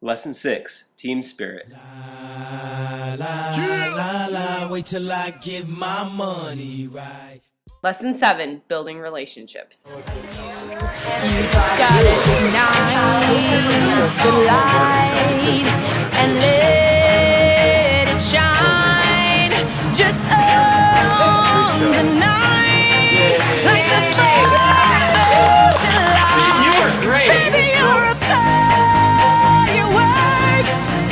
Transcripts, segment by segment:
Lesson 6, Team Spirit. La, la, la, la, wait till I get my money right. Lesson 7, building relationships. You just gotta ignite the light and let it shine. Just own the night like the 4th of July. You are great. Baby, you're a firework.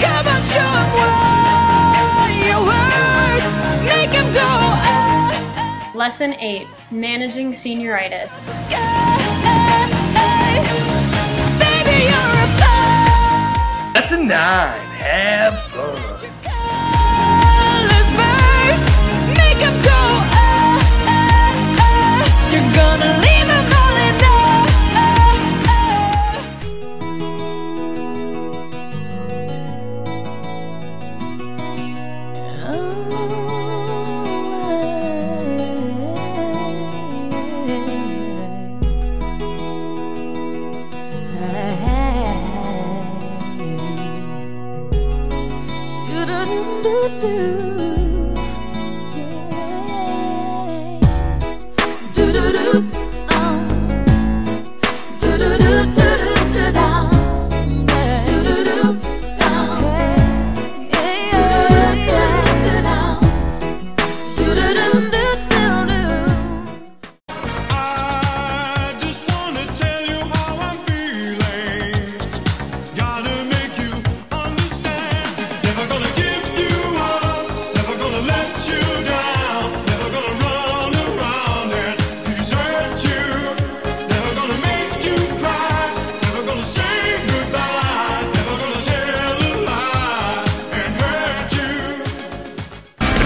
Come on, show 'em what you're worth. Make 'em go up. Lesson 8, managing senioritis. Baby, you're a fire. Lesson 9, have fun. Colors burst, make 'em go You're gonna leave 'em all in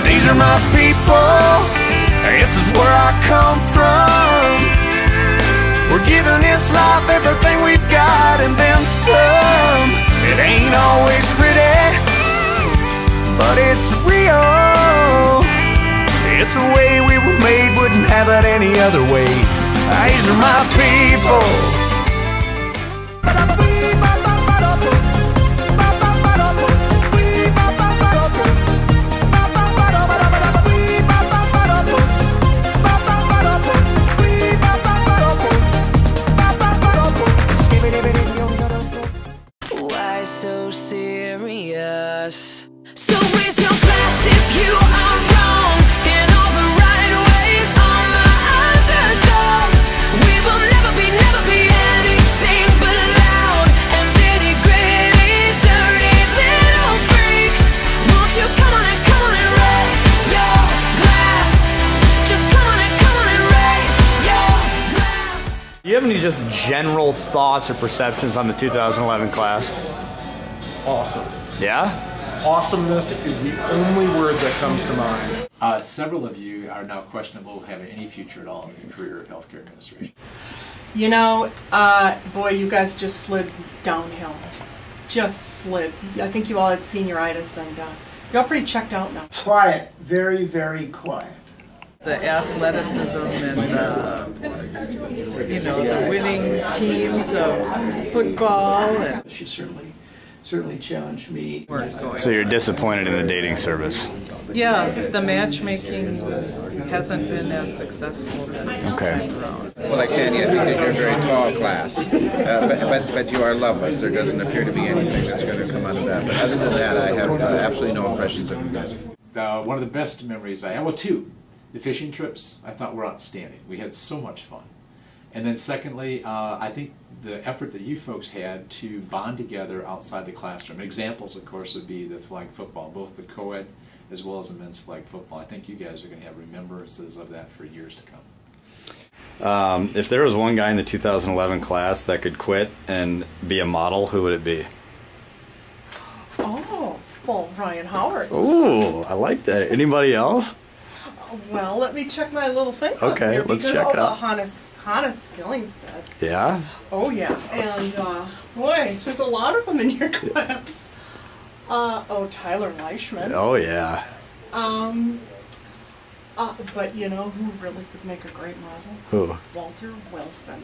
These are my people, this is where I come from. We're giving this life everything we've got and then some. It ain't always pretty, but it's real. It's the way we were made, wouldn't have it any other way. These are my people. Why so serious? So raise your glass if you are wrong in all the right ways. On the underdogs, we will never be anything but loud and bitty, gritty, dirty little freaks. Won't you come on and raise your glass? Just come on and raise your glass. Do you have any just general thoughts or perceptions on the 2011 class? Awesome. Yeah? Awesomeness is the only word that comes to mind. Several of you are now questionable having any future at all in your career of healthcare administration. You know, boy, you guys just slid downhill. Just slid. I think you all had senioritis and you're all pretty checked out now. Quiet. Very, very quiet. The athleticism and the winning teams of football. And She certainly challenged me. So you're disappointed in the dating service? yeah, the matchmaking hasn't been as successful this time around. Well, like Sandy, I think that you're a very tall class, but you are loveless. There doesn't appear to be anything that's going to come out of that. But other than that, I have absolutely no impressions of you guys. One of the best memories I have, well, two. The fishing trips I thought were outstanding. We had so much fun. And then secondly, I think the effort that you folks had to bond together outside the classroom. Examples, of course, would be the flag football, both the co-ed as well as the men's flag football. I think you guys are going to have remembrances of that for years to come. If there was one guy in the 2011 class that could quit and be a model, who would it be? Oh, well, Ryan Howard. Ooh, I like that. Anybody else? Well, let me check my little thing. Okay, let's check it out. Hannah Skillingstead. Yeah? Oh, yeah. And, boy, there's a lot of them in your class. Tyler Leishman. Oh, yeah. But you know who really would make a great model? Who? Walter Wilson.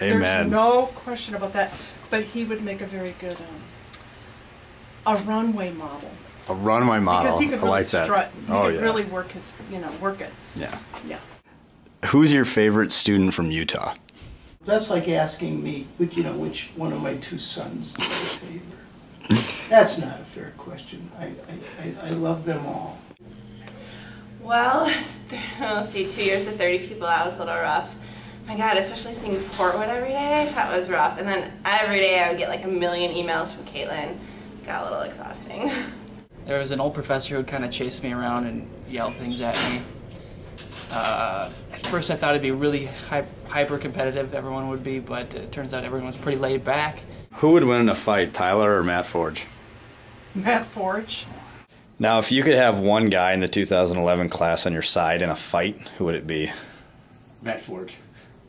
Amen. There's no question about that. But he would make a very good A runway model. A runway model. Because he could I really like that. strut. He Oh, could yeah. really work his, work it. Yeah. Yeah. Who's your favorite student from Utah? That's like asking me, which one of my two sons is my favorite. That's not a fair question. I love them all. Well, let's see, 2 years with 30 people, that was a little rough. My God, especially seeing Portwood every day, that was rough. And then every day I would get like a million emails from Caitlin. Got a little exhausting. There was an old professor who would kind of chase me around and yell things at me. At first I thought it'd be really hyper competitive, everyone would be, but it turns out everyone was pretty laid back. Who would win in a fight, Tyler or Matt Forge? Matt Forge. Now, if you could have one guy in the 2011 class on your side in a fight, who would it be? Matt Forge.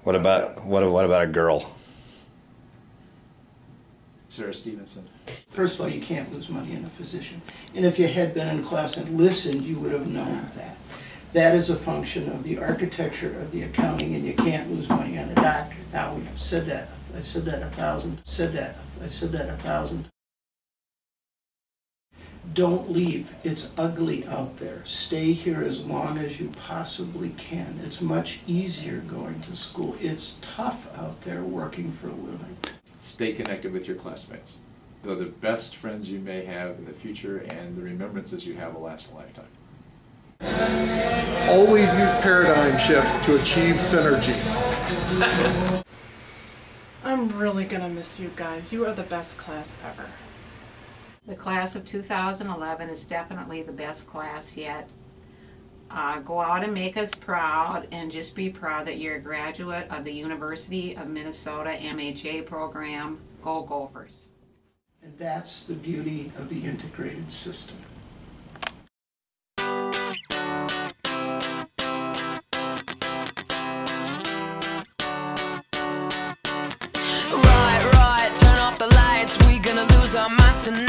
What about a girl? Sarah Stevenson. First of all, you can't lose money in a physician. And if you had been in class and listened, you would have known that. That is a function of the architecture of the accounting, and you can't lose money on a doctor. Now, we've said that. I've said that 1,000. I've said that 1,000. Don't leave. It's ugly out there. Stay here as long as you possibly can. It's much easier going to school. It's tough out there working for a living. Stay connected with your classmates. They're the best friends you may have in the future, and the remembrances you have will last a lifetime. Always use paradigm shifts to achieve synergy. I'm really going to miss you guys. You are the best class ever. The class of 2011 is definitely the best class yet. Go out and make us proud, and just be proud that you're a graduate of the University of Minnesota MHA program. Go Gophers. And that's the beauty of the integrated system. Right, turn off the lights, we gonna lose our minds tonight.